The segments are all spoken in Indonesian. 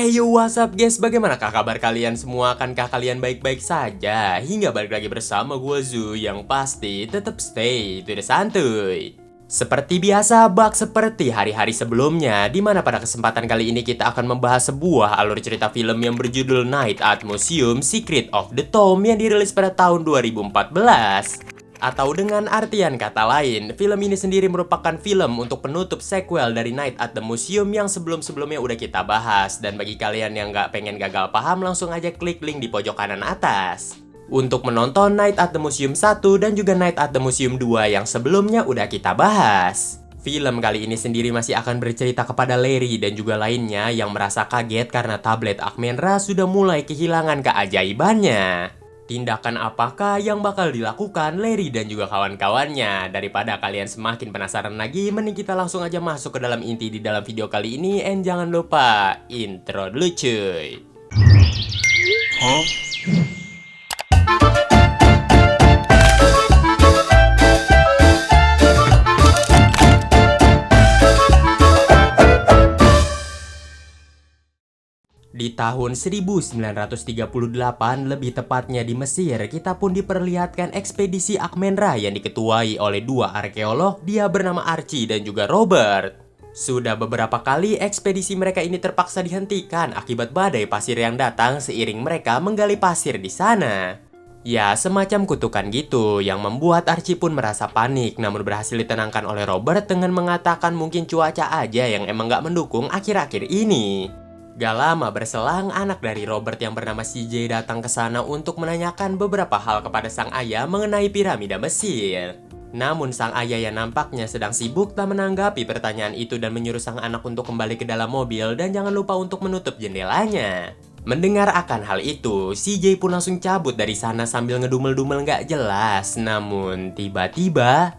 Hey yo, what's up guys? Bagaimanakah kabar kalian semua? Akankah kalian baik-baik saja? Hingga balik lagi bersama gue Zu, yang pasti tetap stay to the santuy. Seperti biasa, bak seperti hari-hari sebelumnya, dimana pada kesempatan kali ini kita akan membahas sebuah alur cerita film yang berjudul Night at Museum Secret of the Tomb yang dirilis pada tahun 2014. Atau dengan artian kata lain, film ini sendiri merupakan film untuk penutup sequel dari Night at the Museum yang sebelum-sebelumnya udah kita bahas. Dan bagi kalian yang nggak pengen gagal paham, langsung aja klik link di pojok kanan atas untuk menonton Night at the Museum 1 dan juga Night at the Museum 2 yang sebelumnya udah kita bahas. Film kali ini sendiri masih akan bercerita kepada Larry dan juga lainnya yang merasa kaget karena tablet Ahkmenrah sudah mulai kehilangan keajaibannya. Tindakan apakah yang bakal dilakukan Larry dan juga kawan-kawannya? Daripada kalian semakin penasaran lagi, mending kita langsung aja masuk ke dalam inti di dalam video kali ini. And jangan lupa intro dulu cuy. Di tahun 1938, lebih tepatnya di Mesir, kita pun diperlihatkan ekspedisi Ahkmenrah yang diketuai oleh dua arkeolog, dia bernama Archie dan juga Robert. Sudah beberapa kali ekspedisi mereka ini terpaksa dihentikan akibat badai pasir yang datang seiring mereka menggali pasir di sana. Ya, semacam kutukan gitu yang membuat Archie pun merasa panik, namun berhasil ditenangkan oleh Robert dengan mengatakan mungkin cuaca aja yang emang gak mendukung akhir-akhir ini. Gak lama berselang, anak dari Robert yang bernama CJ datang ke sana untuk menanyakan beberapa hal kepada sang ayah mengenai piramida Mesir. Namun sang ayah yang nampaknya sedang sibuk tak menanggapi pertanyaan itu dan menyuruh sang anak untuk kembali ke dalam mobil dan jangan lupa untuk menutup jendelanya. Mendengar akan hal itu, CJ pun langsung cabut dari sana sambil ngedumel-dumel gak jelas. Namun tiba-tiba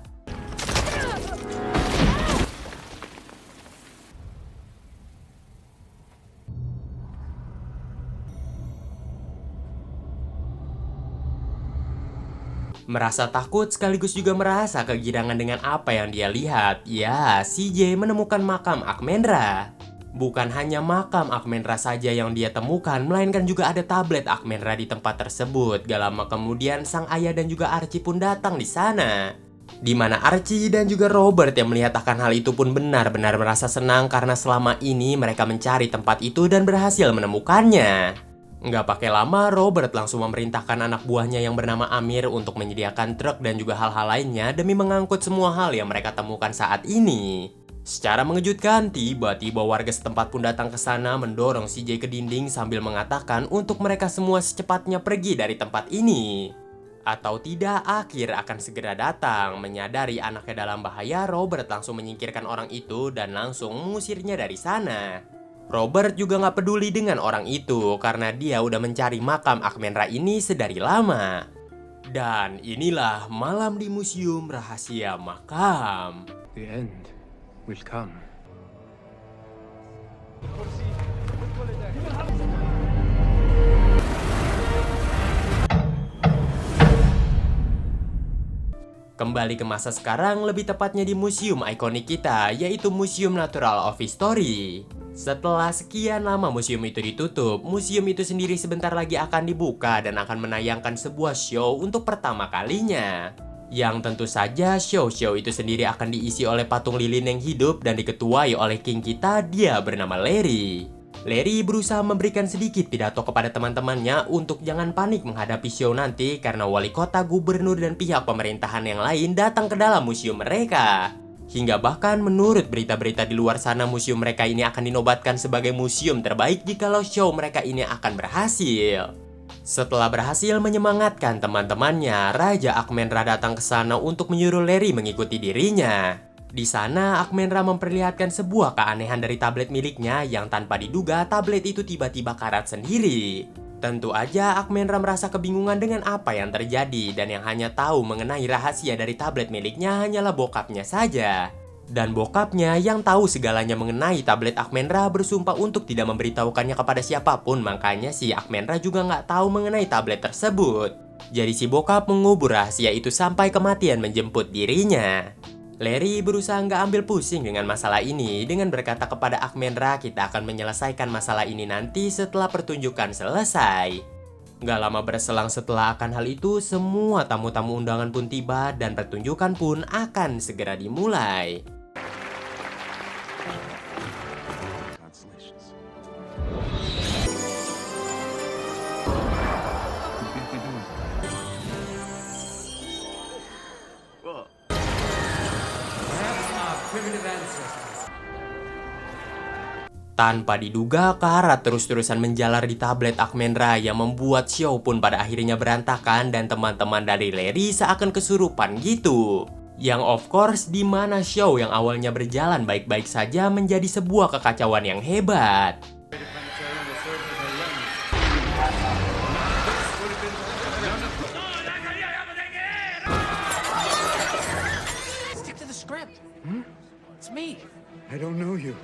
merasa takut sekaligus juga merasa kegirangan dengan apa yang dia lihat. Ya, CJ menemukan makam Ahkmenrah. Bukan hanya makam Ahkmenrah saja yang dia temukan, melainkan juga ada tablet Ahkmenrah di tempat tersebut. Gak lama kemudian, sang ayah dan juga Archie pun datang di sana. Di mana Archie dan juga Robert yang melihat akan hal itu pun benar-benar merasa senang karena selama ini mereka mencari tempat itu dan berhasil menemukannya. Nggak pakai lama, Robert langsung memerintahkan anak buahnya yang bernama Amir untuk menyediakan truk dan juga hal-hal lainnya demi mengangkut semua hal yang mereka temukan saat ini. Secara mengejutkan, tiba-tiba warga setempat pun datang ke sana mendorong CJ ke dinding sambil mengatakan untuk mereka semua secepatnya pergi dari tempat ini. Atau tidak, akhir akan segera datang. Menyadari anaknya dalam bahaya, Robert langsung menyingkirkan orang itu dan langsung mengusirnya dari sana. Robert juga gak peduli dengan orang itu karena dia udah mencari makam Ahkmenrah ini sedari lama. Dan inilah malam di Museum Rahasia Makam. The end will come. Kembali ke masa sekarang, lebih tepatnya di museum ikonik kita, yaitu Museum Natural of History. Setelah sekian lama museum itu ditutup, museum itu sendiri sebentar lagi akan dibuka dan akan menayangkan sebuah show untuk pertama kalinya. Yang tentu saja show-show itu sendiri akan diisi oleh patung lilin yang hidup dan diketuai oleh king kita, dia bernama Larry. Larry berusaha memberikan sedikit pidato kepada teman-temannya untuk jangan panik menghadapi show nanti karena wali kota, gubernur, dan pihak pemerintahan yang lain datang ke dalam museum mereka. Hingga bahkan menurut berita-berita di luar sana, museum mereka ini akan dinobatkan sebagai museum terbaik jikalau show mereka ini akan berhasil. Setelah berhasil menyemangatkan teman-temannya, Raja Ahkmenrah datang ke sana untuk menyuruh Larry mengikuti dirinya. Di sana, Ahkmenrah memperlihatkan sebuah keanehan dari tablet miliknya yang tanpa diduga tablet itu tiba-tiba karat sendiri. Tentu aja Ahkmenrah merasa kebingungan dengan apa yang terjadi dan yang hanya tahu mengenai rahasia dari tablet miliknya hanyalah bokapnya saja. Dan bokapnya yang tahu segalanya mengenai tablet Ahkmenrah bersumpah untuk tidak memberitahukannya kepada siapapun, makanya si Ahkmenrah juga nggak tahu mengenai tablet tersebut. Jadi si bokap mengubur rahasia itu sampai kematian menjemput dirinya. Larry berusaha nggak ambil pusing dengan masalah ini dengan berkata kepada Ahkmenrah, kita akan menyelesaikan masalah ini nanti setelah pertunjukan selesai. Nggak lama berselang setelah akan hal itu, semua tamu-tamu undangan pun tiba dan pertunjukan pun akan segera dimulai. Tanpa diduga, karat terus-terusan menjalar di tablet Ahkmenrah yang membuat show pun pada akhirnya berantakan dan teman-teman dari Larry seakan kesurupan gitu. Yang of course, di mana show yang awalnya berjalan baik-baik saja menjadi sebuah kekacauan yang hebat. Stick to the script. It's me. I don't know you.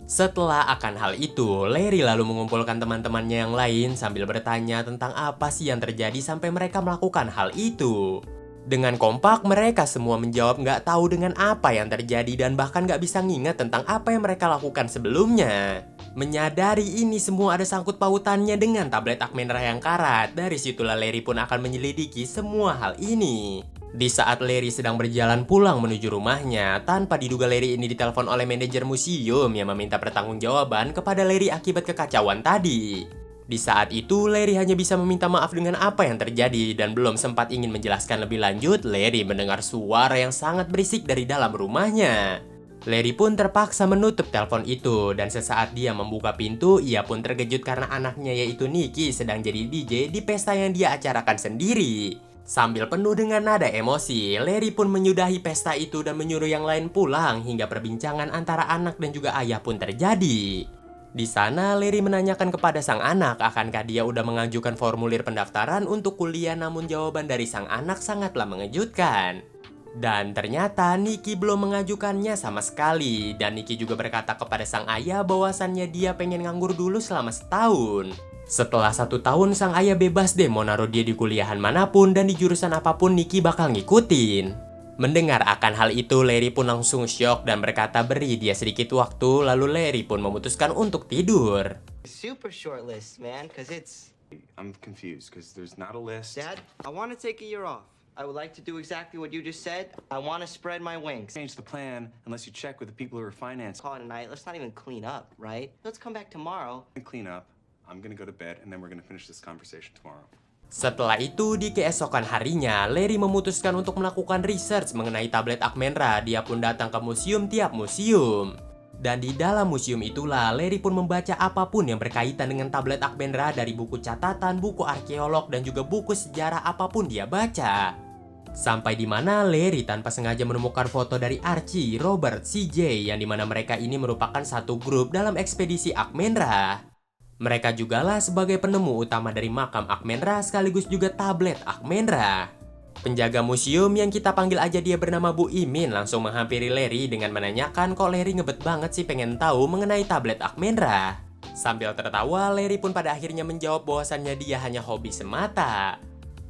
Setelah akan hal itu, Larry lalu mengumpulkan teman-temannya yang lain sambil bertanya tentang apa sih yang terjadi sampai mereka melakukan hal itu. Dengan kompak, mereka semua menjawab nggak tahu dengan apa yang terjadi dan bahkan nggak bisa nginget tentang apa yang mereka lakukan sebelumnya. Menyadari ini semua ada sangkut pautannya dengan tablet Ahkmenrah yang karat, dari situlah Larry pun akan menyelidiki semua hal ini. Di saat Larry sedang berjalan pulang menuju rumahnya, tanpa diduga Larry ini ditelepon oleh manajer museum yang meminta pertanggungjawaban kepada Larry akibat kekacauan tadi. Di saat itu, Larry hanya bisa meminta maaf dengan apa yang terjadi dan belum sempat ingin menjelaskan lebih lanjut, Larry mendengar suara yang sangat berisik dari dalam rumahnya. Larry pun terpaksa menutup telepon itu dan sesaat dia membuka pintu, ia pun terkejut karena anaknya yaitu Nikki sedang jadi DJ di pesta yang dia acarakan sendiri. Sambil penuh dengan nada emosi, Larry pun menyudahi pesta itu dan menyuruh yang lain pulang hingga perbincangan antara anak dan juga ayah pun terjadi. Di sana, Larry menanyakan kepada sang anak akankah dia udah mengajukan formulir pendaftaran untuk kuliah, namun jawaban dari sang anak sangatlah mengejutkan. Dan ternyata Nikki belum mengajukannya sama sekali, dan Nikki juga berkata kepada sang ayah bahwasannya dia pengen nganggur dulu selama setahun. Setelah 1 tahun, sang ayah bebas deh mau naruh dia di kuliahan manapun dan di jurusan apapun Nikki bakal ngikutin. Mendengar akan hal itu, Larry pun langsung syok dan berkata beri dia sedikit waktu, lalu Larry pun memutuskan untuk tidur. Super short list, man, because it's... I'm confused because there's not a list. Dad, I want to take a year off. I would like to do exactly what you just said. I want to spread my wings. Change the plan unless you check with the people who are financing. Call it a night. Let's not even clean up, right? Let's come back tomorrow. Clean up. I'm gonna go to bed and then we're gonna finish this conversation tomorrow. Setelah itu, di keesokan harinya, Larry memutuskan untuk melakukan research mengenai tablet Ahkmenrah. Dia pun datang ke museum tiap museum. Dan di dalam museum itulah, Larry pun membaca apapun yang berkaitan dengan tablet Ahkmenrah, dari buku catatan, buku arkeolog, dan juga buku sejarah apapun dia baca. Sampai di mana Larry tanpa sengaja menemukan foto dari Archie, Robert, CJ, yang dimana mereka ini merupakan satu grup dalam ekspedisi Ahkmenrah. Mereka jugalah sebagai penemu utama dari makam Ahkmenrah sekaligus juga tablet Ahkmenrah. Penjaga museum yang kita panggil aja dia bernama Bu Imin langsung menghampiri Larry dengan menanyakan kok Larry ngebet banget sih pengen tahu mengenai tablet Ahkmenrah. Sambil tertawa, Larry pun pada akhirnya menjawab bahwasannya dia hanya hobi semata.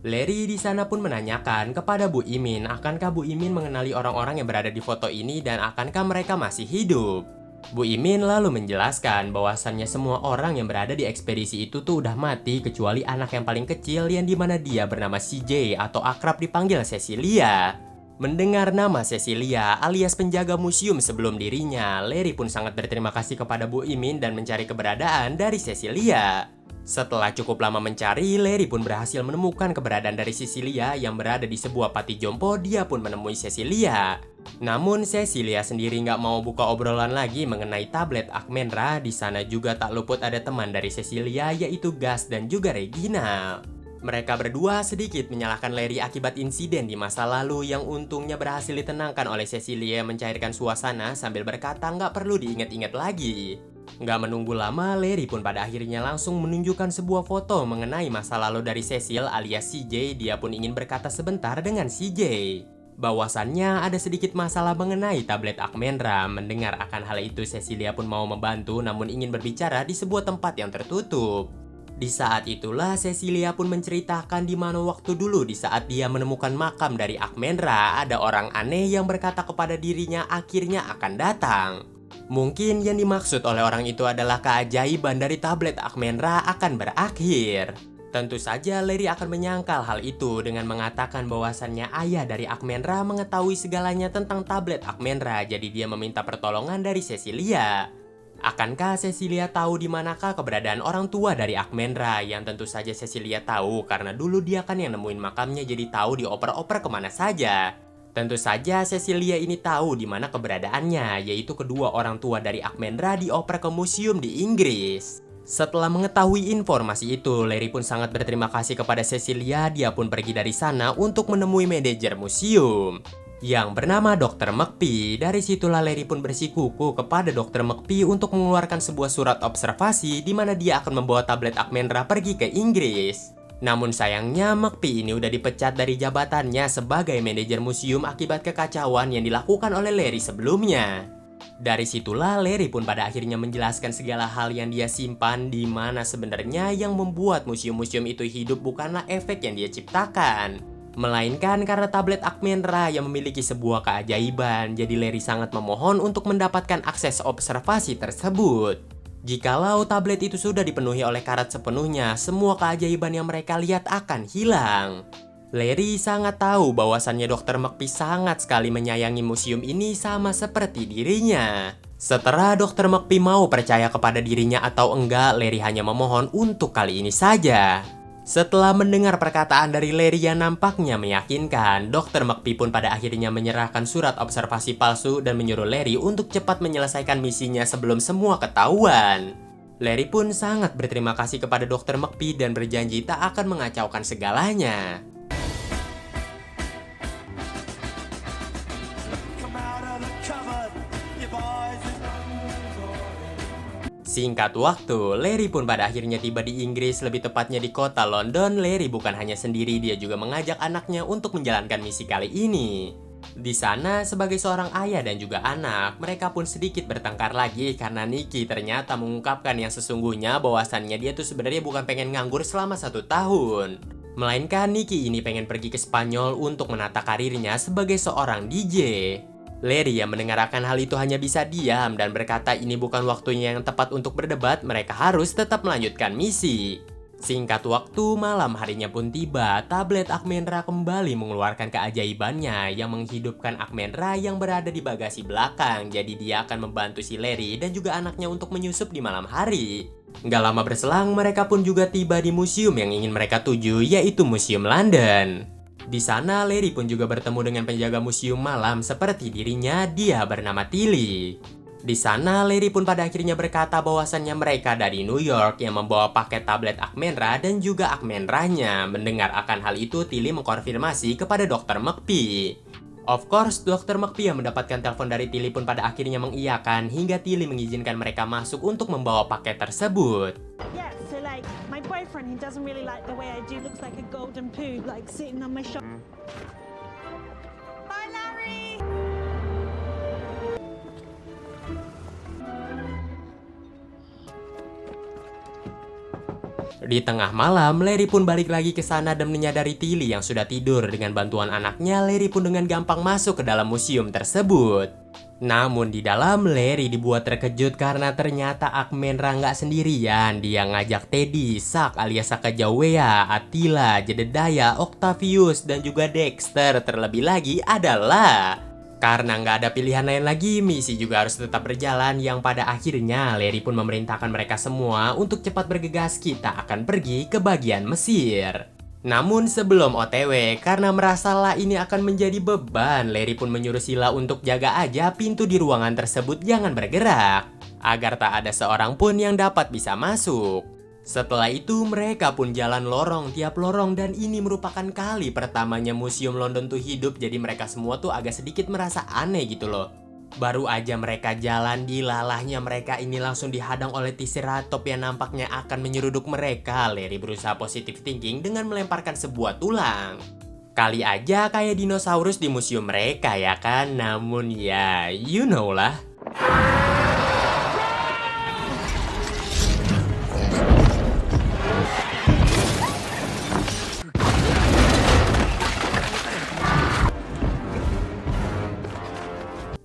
Larry di sana pun menanyakan kepada Bu Imin akankah Bu Imin mengenali orang-orang yang berada di foto ini dan akankah mereka masih hidup. Bu Imin lalu menjelaskan bahwasannya semua orang yang berada di ekspedisi itu tuh udah mati kecuali anak yang paling kecil yang dimana dia bernama CJ atau akrab dipanggil Cecilia. Mendengar nama Cecilia alias penjaga museum sebelum dirinya, Larry pun sangat berterima kasih kepada Bu Imin dan mencari keberadaan dari Cecilia. Setelah cukup lama mencari, Larry pun berhasil menemukan keberadaan dari Cecilia yang berada di sebuah panti jompo. Dia pun menemui Cecilia. Namun Cecilia sendiri nggak mau buka obrolan lagi mengenai tablet Ahkmenrah. Di sana juga tak luput ada teman dari Cecilia yaitu Gus dan juga Regina. Mereka berdua sedikit menyalahkan Larry akibat insiden di masa lalu yang untungnya berhasil ditenangkan oleh Cecilia yang mencairkan suasana sambil berkata nggak perlu diingat-ingat lagi. Nggak menunggu lama, Larry pun pada akhirnya langsung menunjukkan sebuah foto mengenai masa lalu dari Cecil alias CJ. Dia pun ingin berkata sebentar dengan CJ. Bahwasannya ada sedikit masalah mengenai tablet Akmenra. Mendengar akan hal itu, Cecilia pun mau membantu namun ingin berbicara di sebuah tempat yang tertutup. Di saat itulah Cecilia pun menceritakan di mana waktu dulu di saat dia menemukan makam dari Akmenra, ada orang aneh yang berkata kepada dirinya akhirnya akan datang. Mungkin yang dimaksud oleh orang itu adalah keajaiban dari tablet Akmenra akan berakhir. Tentu saja Larry akan menyangkal hal itu dengan mengatakan bahwasannya ayah dari Akmenra mengetahui segalanya tentang tablet Akmenra, jadi dia meminta pertolongan dari Cecilia. Akankah Cecilia tahu di manakah keberadaan orang tua dari Akmenra? Yang tentu saja Cecilia tahu karena dulu dia kan yang nemuin makamnya, jadi tahu dioper-oper kemana saja. Tentu saja Cecilia ini tahu di mana keberadaannya, yaitu kedua orang tua dari Akmenra dioper ke museum di Inggris. Setelah mengetahui informasi itu, Larry pun sangat berterima kasih kepada Cecilia. Dia pun pergi dari sana untuk menemui manajer museum yang bernama Dr. McPhee. Dari situlah Larry pun bersikuku kepada Dr. McPhee untuk mengeluarkan sebuah surat observasi di mana dia akan membawa tablet Akmenra pergi ke Inggris. Namun sayangnya McPhee ini udah dipecat dari jabatannya sebagai manajer museum akibat kekacauan yang dilakukan oleh Larry sebelumnya. Dari situlah Larry pun pada akhirnya menjelaskan segala hal yang dia simpan, di mana sebenarnya yang membuat museum-museum itu hidup bukanlah efek yang dia ciptakan, melainkan karena tablet Akmenra yang memiliki sebuah keajaiban. Jadi Larry sangat memohon untuk mendapatkan akses observasi tersebut. Jikalau tablet itu sudah dipenuhi oleh karat sepenuhnya, semua keajaiban yang mereka lihat akan hilang. Larry sangat tahu bahwasannya Dr. McPhee sangat sekali menyayangi museum ini sama seperti dirinya. Setelah Dr. McPhee mau percaya kepada dirinya atau enggak, Larry hanya memohon untuk kali ini saja. Setelah mendengar perkataan dari Larry yang nampaknya meyakinkan, Dr. McPhee pun pada akhirnya menyerahkan surat observasi palsu dan menyuruh Larry untuk cepat menyelesaikan misinya sebelum semua ketahuan. Larry pun sangat berterima kasih kepada Dr. McPhee dan berjanji tak akan mengacaukan segalanya. Singkat waktu, Larry pun pada akhirnya tiba di Inggris, lebih tepatnya di kota London. Larry bukan hanya sendiri, dia juga mengajak anaknya untuk menjalankan misi kali ini. Di sana, sebagai seorang ayah dan juga anak, mereka pun sedikit bertengkar lagi karena Nikki ternyata mengungkapkan yang sesungguhnya bahwasannya dia tuh sebenarnya bukan pengen nganggur selama 1 tahun. Melainkan Nikki ini pengen pergi ke Spanyol untuk menata karirnya sebagai seorang DJ. Larry yang mendengarkan hal itu hanya bisa diam dan berkata ini bukan waktunya yang tepat untuk berdebat, mereka harus tetap melanjutkan misi. Singkat waktu, malam harinya pun tiba, tablet Akmenra kembali mengeluarkan keajaibannya yang menghidupkan Akmenra yang berada di bagasi belakang. Jadi dia akan membantu si Larry dan juga anaknya untuk menyusup di malam hari. Nggak lama berselang, mereka pun juga tiba di museum yang ingin mereka tuju, yaitu Museum London. Di sana, Larry pun juga bertemu dengan penjaga museum malam seperti dirinya, dia bernama Tilly. Di sana, Larry pun pada akhirnya berkata bahwasannya mereka dari New York yang membawa paket tablet Akmenra dan juga Akmenranya. Mendengar akan hal itu, Tilly mengkonfirmasi kepada Dr. McPhee. Of course, Dr. McPhee yang mendapatkan telepon dari Tilly pun pada akhirnya mengiyakan hingga Tilly mengizinkan mereka masuk untuk membawa paket tersebut. Yeah, so like my boyfriend, he doesn't really like the way I do. Looks like a golden poo, like sitting on my shoulder. Bye, Larry. Di tengah malam, Larry pun balik lagi ke sana dan menyadari Tilly yang sudah tidur. Dengan bantuan anaknya, Larry pun dengan gampang masuk ke dalam museum tersebut. Namun di dalam, Larry dibuat terkejut karena ternyata Akmenra nggak sendirian. Dia ngajak Teddy, Zack alias Sacagawea, Attila, Jedediah, Octavius, dan juga Dexter. Terlebih lagi adalah karena nggak ada pilihan lain lagi, misi juga harus tetap berjalan, yang pada akhirnya Larry pun memerintahkan mereka semua untuk cepat bergegas, kita akan pergi ke bagian Mesir. Namun sebelum OTW, karena merasalah ini akan menjadi beban, Larry pun menyuruh Sheila untuk jaga aja pintu di ruangan tersebut jangan bergerak, agar tak ada seorang pun yang dapat bisa masuk. Setelah itu mereka pun jalan lorong tiap lorong dan ini merupakan kali pertamanya Museum London tuh hidup, jadi mereka semua tuh agak sedikit merasa aneh gitu loh. Baru aja mereka jalan, dilalahnya mereka ini langsung dihadang oleh Triceratops yang nampaknya akan menyeruduk mereka. Larry berusaha positive thinking dengan melemparkan sebuah tulang. Kali aja kayak dinosaurus di museum mereka ya kan, namun ya you know lah.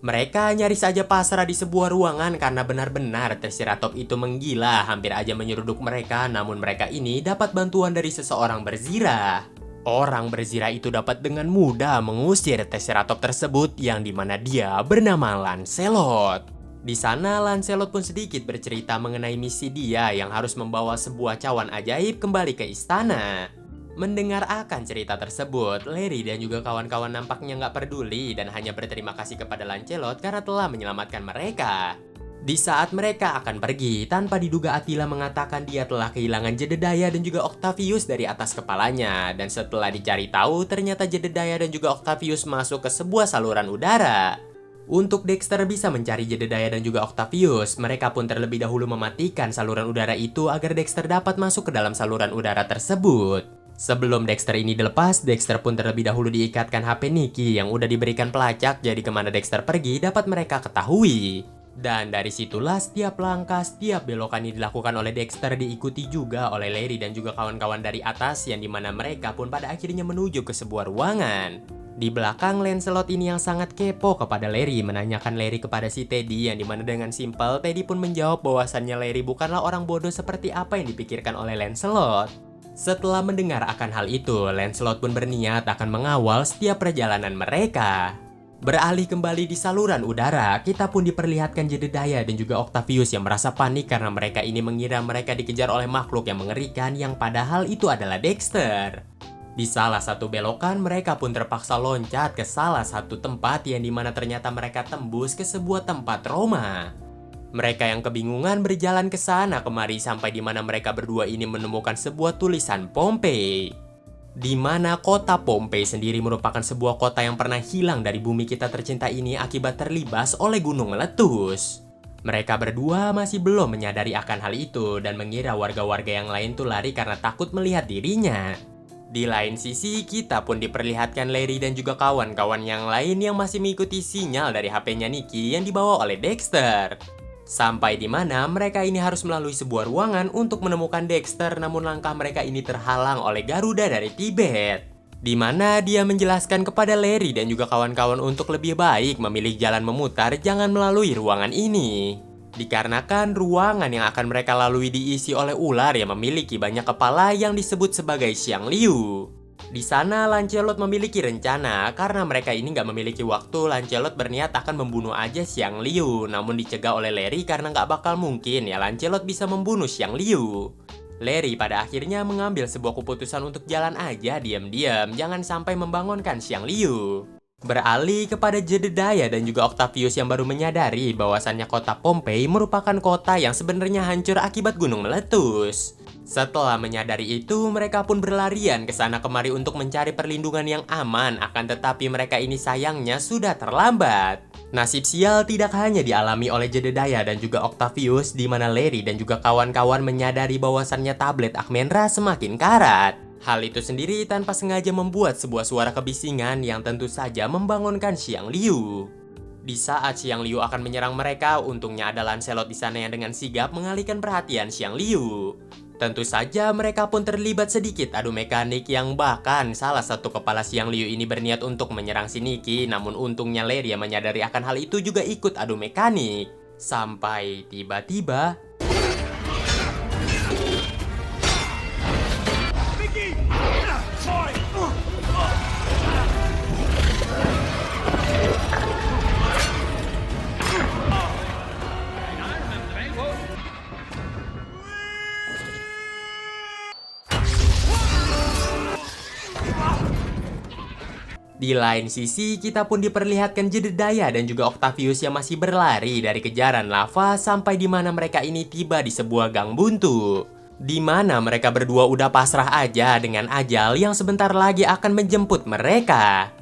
Mereka nyaris saja pasrah di sebuah ruangan karena benar-benar Triceratops itu menggila, hampir aja menyeruduk mereka, namun mereka ini dapat bantuan dari seseorang berzirah. Orang berzirah itu dapat dengan mudah mengusir Triceratops tersebut yang dimana dia bernama Lancelot. Di sana Lancelot pun sedikit bercerita mengenai misi dia yang harus membawa sebuah cawan ajaib kembali ke istana. Mendengar akan cerita tersebut, Larry dan juga kawan-kawan nampaknya nggak peduli dan hanya berterima kasih kepada Lancelot karena telah menyelamatkan mereka. Di saat mereka akan pergi, tanpa diduga Attila mengatakan dia telah kehilangan Jedediah dan juga Octavius dari atas kepalanya. Dan setelah dicari tahu, ternyata Jedediah dan juga Octavius masuk ke sebuah saluran udara. Untuk Dexter bisa mencari Jedediah dan juga Octavius, mereka pun terlebih dahulu mematikan saluran udara itu agar Dexter dapat masuk ke dalam saluran udara tersebut. Sebelum Dexter ini dilepas, Dexter pun terlebih dahulu diikatkan HP Nicky yang udah diberikan pelacak, jadi kemana Dexter pergi dapat mereka ketahui. Dan dari situlah setiap langkah, setiap belokan yang dilakukan oleh Dexter diikuti juga oleh Larry dan juga kawan-kawan dari atas, yang dimana mereka pun pada akhirnya menuju ke sebuah ruangan. Di belakang Lancelot ini yang sangat kepo kepada Larry, menanyakan Larry kepada si Teddy, yang dimana dengan simpel Teddy pun menjawab bahwasannya Larry bukanlah orang bodoh seperti apa yang dipikirkan oleh Lancelot. Setelah mendengar akan hal itu, Lancelot pun berniat akan mengawal setiap perjalanan mereka. Beralih kembali di saluran udara, kita pun diperlihatkan Jedediah dan juga Octavius yang merasa panik karena mereka ini mengira mereka dikejar oleh makhluk yang mengerikan yang padahal itu adalah Dexter. Di salah satu belokan, mereka pun terpaksa loncat ke salah satu tempat yang dimana ternyata mereka tembus ke sebuah tempat Roma. Mereka yang kebingungan berjalan ke sana kemari sampai di mana mereka berdua ini menemukan sebuah tulisan Pompei. Di mana kota Pompei sendiri merupakan sebuah kota yang pernah hilang dari bumi kita tercinta ini akibat terlibas oleh gunung meletus. Mereka berdua masih belum menyadari akan hal itu dan mengira warga-warga yang lain tuh lari karena takut melihat dirinya. Di lain sisi, kita pun diperlihatkan Larry dan juga kawan-kawan yang lain yang masih mengikuti sinyal dari HP-nya Nicky yang dibawa oleh Dexter. Sampai di mana mereka ini harus melalui sebuah ruangan untuk menemukan Dexter, namun langkah mereka ini terhalang oleh Garuda dari Tibet. Di mana dia menjelaskan kepada Larry dan juga kawan-kawan untuk lebih baik memilih jalan memutar, jangan melalui ruangan ini. Dikarenakan ruangan yang akan mereka lalui diisi oleh ular yang memiliki banyak kepala yang disebut sebagai Xiangliu. Di sana Lancelot memiliki rencana, karena mereka ini nggak memiliki waktu. Lancelot berniat akan membunuh aja Xiangliu, namun dicegah oleh Larry karena nggak bakal mungkin ya Lancelot bisa membunuh Xiangliu. Larry pada akhirnya mengambil sebuah keputusan untuk jalan aja diam-diam, jangan sampai membangunkan Xiangliu. Beralih kepada Jedediah dan juga Octavius yang baru menyadari bahwasannya kota Pompei merupakan kota yang sebenarnya hancur akibat gunung meletus. Setelah menyadari itu, mereka pun berlarian ke sana kemari untuk mencari perlindungan yang aman, akan tetapi mereka ini sayangnya sudah terlambat. Nasib sial tidak hanya dialami oleh Jedediah dan juga Octavius, di mana Larry dan juga kawan-kawan menyadari bahwasannya tablet Ahmenra semakin karat. Hal itu sendiri tanpa sengaja membuat sebuah suara kebisingan yang tentu saja membangunkan Xiangliu. Di saat Xiangliu akan menyerang mereka, untungnya ada Lancelot di sana yang dengan sigap mengalihkan perhatian Xiangliu. Tentu saja mereka pun terlibat sedikit adu mekanik yang bahkan salah satu kepala Xiangliu ini berniat untuk menyerang si Nicky, namun untungnya Larry yang menyadari akan hal itu juga ikut adu mekanik. Sampai tiba-tiba di lain sisi, kita pun diperlihatkan Jedediah dan juga Octavius yang masih berlari dari kejaran lava sampai di mana mereka ini tiba di sebuah gang buntu. Di mana mereka berdua udah pasrah aja dengan ajal yang sebentar lagi akan menjemput mereka.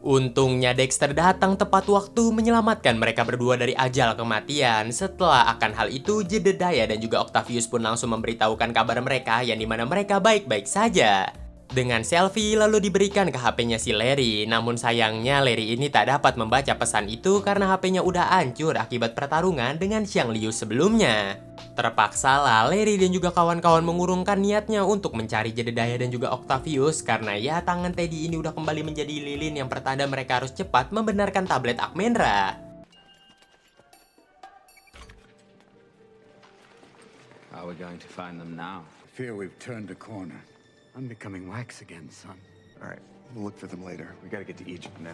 Untungnya Dexter datang tepat waktu menyelamatkan mereka berdua dari ajal kematian. Setelah akan hal itu, Jedediah dan juga Octavius pun langsung memberitahukan kabar mereka yang dimana mereka baik-baik saja. Dengan selfie lalu diberikan ke HP-nya si Larry. Namun sayangnya Larry ini tak dapat membaca pesan itu karena HP-nya udah hancur akibat pertarungan dengan Xiang Liu sebelumnya. Terpaksalah Larry dan juga kawan-kawan mengurungkan niatnya untuk mencari Jedediah dan juga Octavius karena ya tangan Teddy ini udah kembali menjadi lilin yang pertanda mereka harus cepat membenarkan tablet Akmenra. How are we going to find them now? Fear we've turned a corner. I'm becoming wax again, son. All right, we'll look for them later. We gotta get to Egypt now.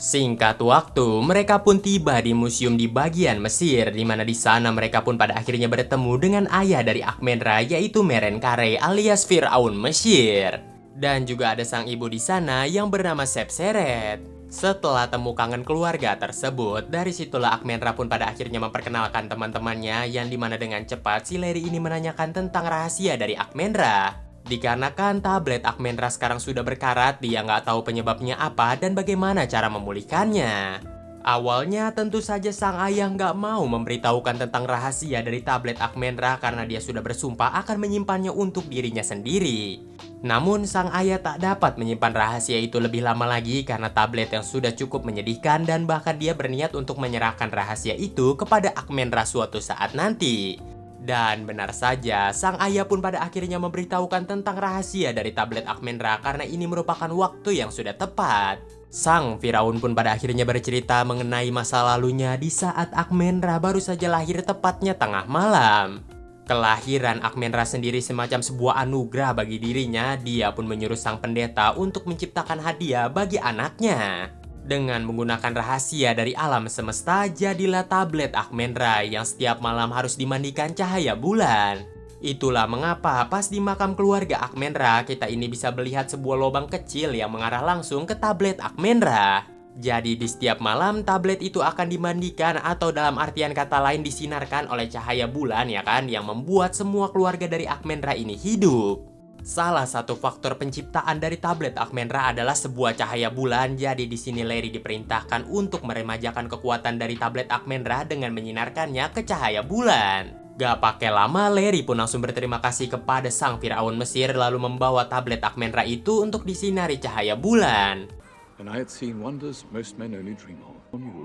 Singkat waktu, mereka pun tiba di museum di bagian Mesir, di mana di sana mereka pun pada akhirnya bertemu dengan ayah dari Akmenra, yaitu Merenkare alias Firaun Mesir. Dan juga ada sang ibu di sana yang bernama Sepseret. Setelah temu kangen keluarga tersebut, dari situlah Akmenra pun pada akhirnya memperkenalkan teman-temannya, yang dimana dengan cepat si Larry ini menanyakan tentang rahasia dari Akmenra. Dikarenakan tablet Akmenra sekarang sudah berkarat, dia nggak tahu penyebabnya apa dan bagaimana cara memulihkannya. Awalnya tentu saja sang ayah nggak mau memberitahukan tentang rahasia dari tablet Akmenra karena dia sudah bersumpah akan menyimpannya untuk dirinya sendiri. Namun sang ayah tak dapat menyimpan rahasia itu lebih lama lagi karena tablet yang sudah cukup menyedihkan dan bahkan dia berniat untuk menyerahkan rahasia itu kepada Akmenra suatu saat nanti. Dan benar saja, sang ayah pun pada akhirnya memberitahukan tentang rahasia dari tablet Akmenra karena ini merupakan waktu yang sudah tepat. Sang Firaun pun pada akhirnya bercerita mengenai masa lalunya di saat Akmenra baru saja lahir tepatnya tengah malam. Kelahiran Akmenra sendiri semacam sebuah anugerah bagi dirinya, dia pun menyuruh sang pendeta untuk menciptakan hadiah bagi anaknya. Dengan menggunakan rahasia dari alam semesta, jadilah tablet Akmenra yang setiap malam harus dimandikan cahaya bulan. Itulah mengapa pas di makam keluarga Akmenra, kita ini bisa melihat sebuah lubang kecil yang mengarah langsung ke tablet Akmenra. Jadi di setiap malam tablet itu akan dimandikan atau dalam artian kata lain disinarkan oleh cahaya bulan ya kan, yang membuat semua keluarga dari Akmenra ini hidup. Salah satu faktor penciptaan dari tablet Akmenra adalah sebuah cahaya bulan. Jadi di sini Larry diperintahkan untuk meremajakan kekuatan dari tablet Akmenra dengan menyinarkannya ke cahaya bulan. Gak pakai lama, Larry pun langsung berterima kasih kepada sang Firaun Mesir lalu membawa tablet Akmenra itu untuk disinari cahaya bulan. And I had seen wonders most men only dream of. On you.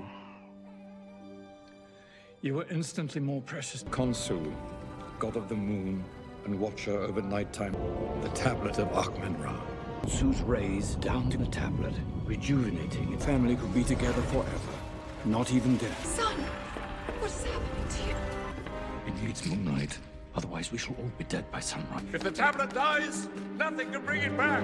You were instantly more precious. Khonsu, god of the moon and watcher over nighttime, the tablet of Akmenra. Khonsu's rays down to the tablet, rejuvenating. The family could be together forever, not even death. Son, what's happening to you? It needs moonlight, otherwise we shall all be dead by sunrise. If the tablet dies, nothing can bring it back.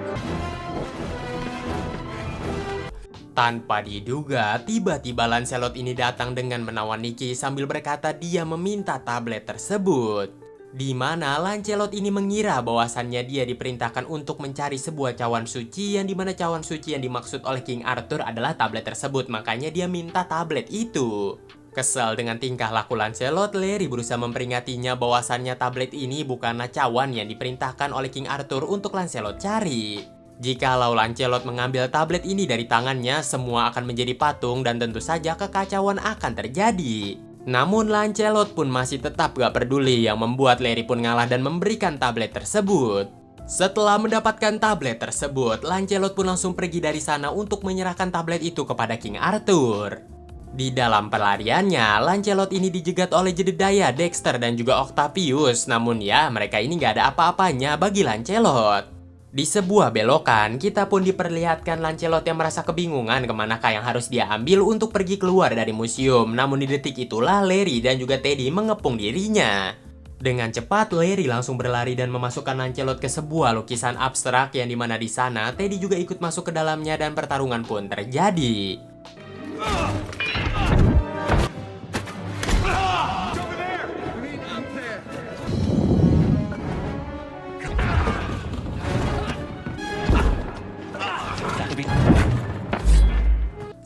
Tanpa diduga, tiba-tiba Lancelot ini datang dengan menawan Nicky sambil berkata dia meminta tablet tersebut. Di mana Lancelot ini mengira bahwasannya dia diperintahkan untuk mencari sebuah cawan suci, yang dimana cawan suci yang dimaksud oleh King Arthur adalah tablet tersebut, makanya dia minta tablet itu. Kesal dengan tingkah laku Lancelot, Larry berusaha memperingatnya bahwasannya tablet ini bukanlah cawan yang diperintahkan oleh King Arthur untuk Lancelot cari. Jikalau Lancelot mengambil tablet ini dari tangannya, semua akan menjadi patung dan tentu saja kekacauan akan terjadi. Namun Lancelot pun masih tetap gak peduli, yang membuat Larry pun ngalah dan memberikan tablet tersebut. Setelah mendapatkan tablet tersebut, Lancelot pun langsung pergi dari sana untuk menyerahkan tablet itu kepada King Arthur. Di dalam pelariannya, Lancelot ini dijegat oleh Jedediah, Dexter, dan juga Octavius. Namun ya, mereka ini gak ada apa-apanya bagi Lancelot. Di sebuah belokan, kita pun diperlihatkan Lancelot yang merasa kebingungan kemanakah yang harus dia ambil untuk pergi keluar dari museum. Namun di detik itulah Larry dan juga Teddy mengepung dirinya. Dengan cepat, Larry langsung berlari dan memasukkan Lancelot ke sebuah lukisan abstrak, yang dimana di sana Teddy juga ikut masuk ke dalamnya dan pertarungan pun terjadi.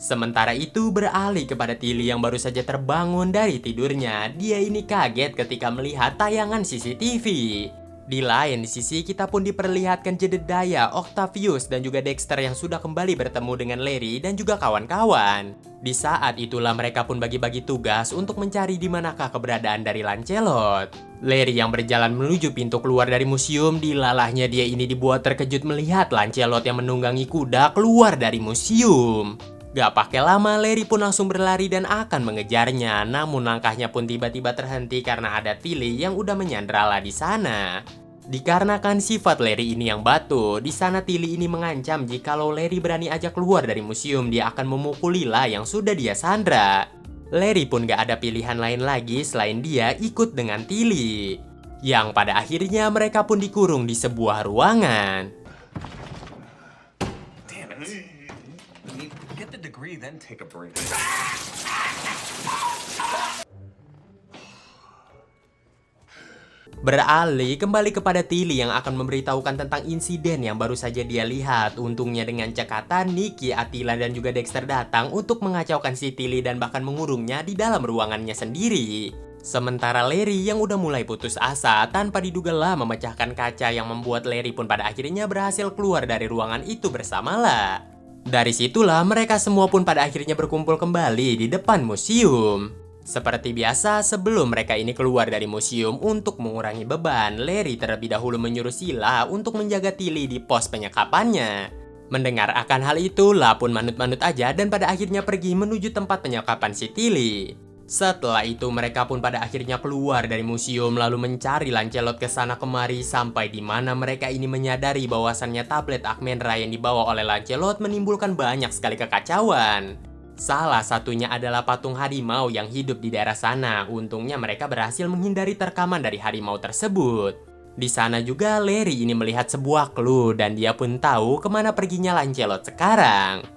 Sementara itu beralih kepada Tilly yang baru saja terbangun dari tidurnya. Dia ini kaget ketika melihat tayangan CCTV. Di lain sisi, kita pun diperlihatkan Jedediah, Octavius, dan juga Dexter yang sudah kembali bertemu dengan Larry dan juga kawan-kawan. Di saat itulah mereka pun bagi-bagi tugas untuk mencari di manakah keberadaan dari Lancelot. Larry yang berjalan menuju pintu keluar dari museum, dilalahnya dia ini dibuat terkejut melihat Lancelot yang menunggangi kuda keluar dari museum. Gak pakai lama, Larry pun langsung berlari dan akan mengejarnya. Namun langkahnya pun tiba-tiba terhenti karena ada Tilly yang udah menyandralah di sana. Dikarenakan sifat Larry ini yang batu, di sana Tilly ini mengancam jikalau Larry berani ajak keluar dari museum, dia akan memukulilah yang sudah dia sandra. Larry pun gak ada pilihan lain lagi selain dia ikut dengan Tilly. Yang pada akhirnya mereka pun dikurung di sebuah ruangan. Get the degree, then take a break. Beralih kembali kepada Tilly yang akan memberitahukan tentang insiden yang baru saja dia lihat. Untungnya dengan cekatan, Nicky, Attila, dan juga Dexter datang untuk mengacaukan si Tilly dan bahkan mengurungnya di dalam ruangannya sendiri. Sementara Larry yang udah mulai putus asa tanpa didugalah memecahkan kaca yang membuat Larry pun pada akhirnya berhasil keluar dari ruangan itu bersamalah. Dari situlah mereka semua pun pada akhirnya berkumpul kembali di depan museum. Seperti biasa, sebelum mereka ini keluar dari museum untuk mengurangi beban, Larry terlebih dahulu menyuruh Sila untuk menjaga Tilly di pos penyekapannya. Mendengar akan hal itu, La pun manut-manut aja dan pada akhirnya pergi menuju tempat penyekapan si Tilly. Setelah itu mereka pun pada akhirnya keluar dari museum lalu mencari Lancelot ke sana kemari sampai di mana mereka ini menyadari bahwasannya tablet Amenra yang dibawa oleh Lancelot menimbulkan banyak sekali kekacauan. Salah satunya adalah patung harimau yang hidup di daerah sana. Untungnya mereka berhasil menghindari terkaman dari harimau tersebut. Di sana juga Larry ini melihat sebuah clue dan dia pun tahu kemana perginya Lancelot sekarang.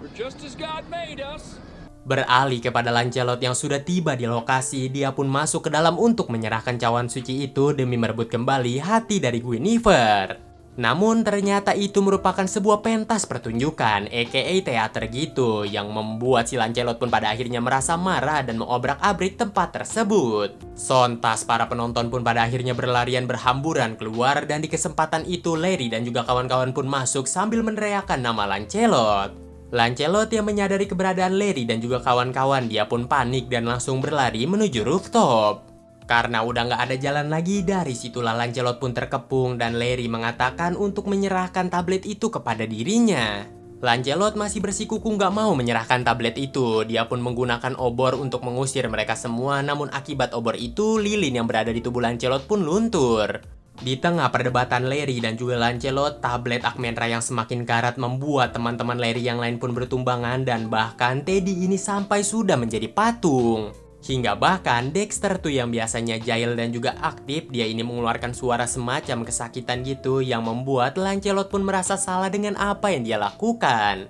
We're just as God made us. Beralih kepada Lancelot yang sudah tiba di lokasi, dia pun masuk ke dalam untuk menyerahkan cawan suci itu demi merebut kembali hati dari Guinevere. Namun ternyata itu merupakan sebuah pentas pertunjukan, aka teater gitu, yang membuat si Lancelot pun pada akhirnya merasa marah dan mengobrak-abrik tempat tersebut. Sontas para penonton pun pada akhirnya berlarian berhamburan keluar dan di kesempatan itu Larry dan juga kawan-kawan pun masuk sambil meneriakkan nama Lancelot. Lancelot yang menyadari keberadaan Larry dan juga kawan-kawan, dia pun panik dan langsung berlari menuju rooftop. Karena udah nggak ada jalan lagi, dari situlah Lancelot pun terkepung dan Larry mengatakan untuk menyerahkan tablet itu kepada dirinya. Lancelot masih bersikukuh nggak mau menyerahkan tablet itu. Dia pun menggunakan obor untuk mengusir mereka semua, namun akibat obor itu, lilin yang berada di tubuh Lancelot pun luntur. Di tengah perdebatan Larry dan juga Lancelot, tablet Amenra yang semakin karat membuat teman-teman Larry yang lain pun bertumbangan dan bahkan Teddy ini sampai sudah menjadi patung. Hingga bahkan Dexter tuh yang biasanya jahil dan juga aktif, dia ini mengeluarkan suara semacam kesakitan gitu yang membuat Lancelot pun merasa salah dengan apa yang dia lakukan.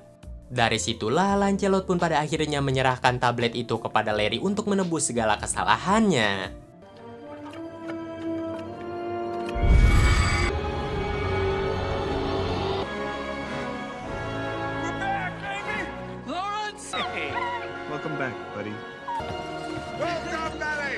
Dari situlah Lancelot pun pada akhirnya menyerahkan tablet itu kepada Larry untuk menebus segala kesalahannya. Welcome back, buddy. Welcome, Belly.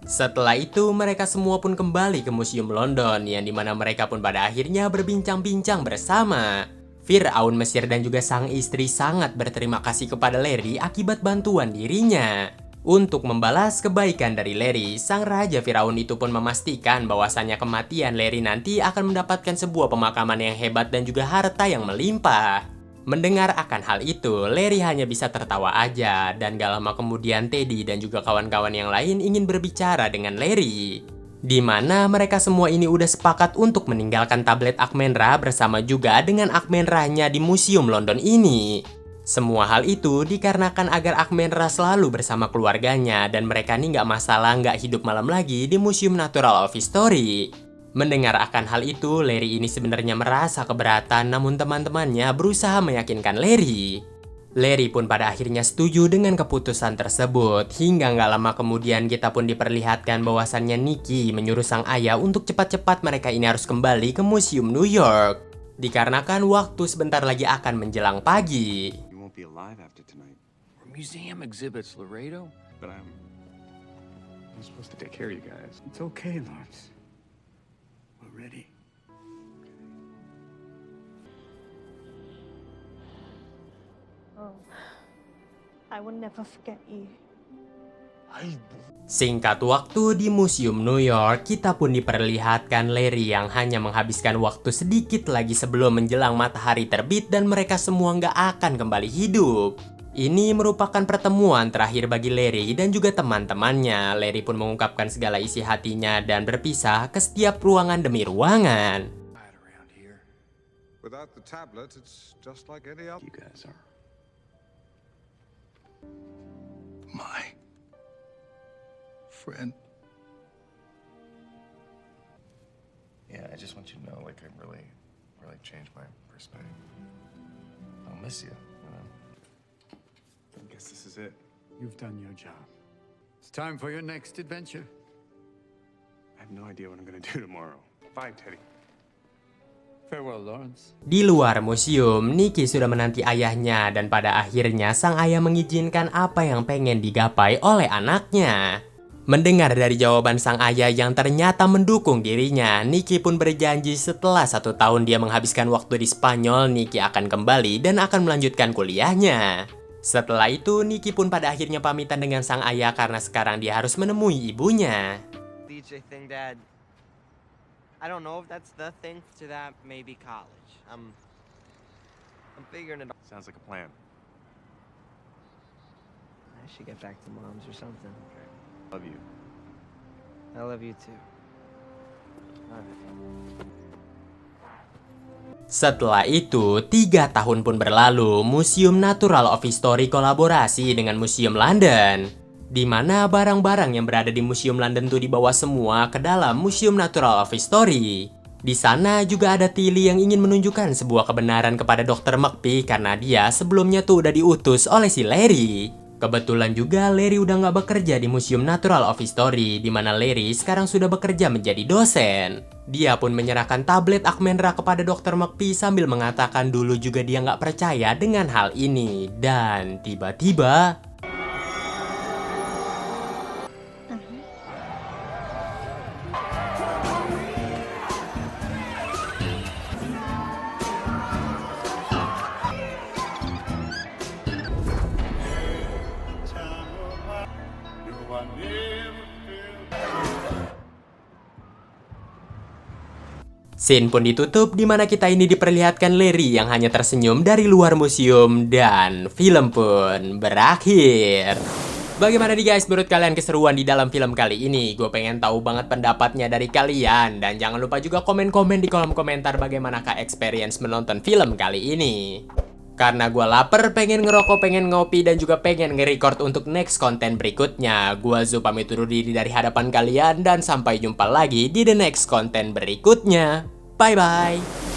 Setelah itu mereka semua pun kembali ke Museum London yang dimana mereka pun pada akhirnya berbincang-bincang bersama. Firaun Mesir dan juga sang istri sangat berterima kasih kepada Larry akibat bantuan dirinya. Untuk membalas kebaikan dari Larry, sang Raja Firaun itu pun memastikan bahwasannya kematian Larry nanti akan mendapatkan sebuah pemakaman yang hebat dan juga harta yang melimpah. Mendengar akan hal itu, Larry hanya bisa tertawa aja dan gak lama kemudian Teddy dan juga kawan-kawan yang lain ingin berbicara dengan Larry. Di mana mereka semua ini udah sepakat untuk meninggalkan tablet Amenra bersama juga dengan Amenranya di Museum London ini. Semua hal itu dikarenakan agar Amenra selalu bersama keluarganya dan mereka nih gak masalah gak hidup malam lagi di Museum Natural of History. Mendengar akan hal itu, Larry ini sebenarnya merasa keberatan, namun teman-temannya berusaha meyakinkan Larry. Larry pun pada akhirnya setuju dengan keputusan tersebut. Hingga nggak lama kemudian kita pun diperlihatkan bahwasannya Nicky menyuruh sang ayah untuk cepat-cepat mereka ini harus kembali ke Museum New York. dikarenakan waktu sebentar lagi akan menjelang pagi. You won't be alive after tonight, We're museum exhibits, Laredo. but I'm supposed to take care of you guys. It's okay, Lawrence. We're ready. I will never forget you. Singkat waktu di Museum New York, kita pun diperlihatkan Larry yang hanya menghabiskan waktu sedikit lagi sebelum menjelang matahari terbit dan mereka semua nggak akan kembali hidup. Ini merupakan pertemuan terakhir bagi Larry dan juga teman-temannya. Larry pun mengungkapkan segala isi hatinya dan berpisah ke setiap ruangan demi ruangan. Around here. Without the tablet, it's just like any other. You guys are. My friend. Yeah, I just want you to know, like, I really changed my perspective. I'll miss you, you know? I guess this is it. You've done your job. It's time for your next adventure. I have no idea what I'm gonna do tomorrow. Bye, Teddy. Farewell, Lawrence. Di luar museum, Nikki sudah menanti ayahnya dan pada akhirnya sang ayah mengizinkan apa yang pengen digapai oleh anaknya. Mendengar dari jawaban sang ayah yang ternyata mendukung dirinya, Nikki pun berjanji setelah 1 tahun dia menghabiskan waktu di Spanyol, Nikki akan kembali dan akan melanjutkan kuliahnya. Setelah itu, Nikki pun pada akhirnya pamitan dengan sang ayah karena sekarang dia harus menemui ibunya. DJ thing, Dad. I don't know if that's the thing. To that, maybe college. I'm figuring it out. Sounds like a plan. I should get back to Mom's or something. Love you. I love you too. Alright. Setelah itu, 3 tahun pun berlalu, Museum Natural of History kolaborasi dengan Museum London. Di mana barang-barang yang berada di Museum London tuh dibawa semua ke dalam Museum Natural of History. Di sana juga ada Tilly yang ingin menunjukkan sebuah kebenaran kepada Dr. McPhee karena dia sebelumnya tuh udah diutus oleh si Larry. Kebetulan juga Larry udah nggak bekerja di Museum Natural of History, di mana Larry sekarang sudah bekerja menjadi dosen. Dia pun menyerahkan tablet Ahmenra kepada Dr. McPhee sambil mengatakan dulu juga dia nggak percaya dengan hal ini. Dan tiba-tiba... Scene pun ditutup di mana kita ini diperlihatkan Larry yang hanya tersenyum dari luar museum dan film pun berakhir. Bagaimana nih guys menurut kalian keseruan di dalam film kali ini? Gue pengen tahu banget pendapatnya dari kalian dan jangan lupa juga komen-komen di kolom komentar bagaimanakah experience menonton film kali ini. Karena gue lapar, pengen ngerokok, pengen ngopi, dan juga pengen nge-record untuk next konten berikutnya. Gue Zu pamit undur diri dari hadapan kalian dan sampai jumpa lagi di the next konten berikutnya. Bye-bye.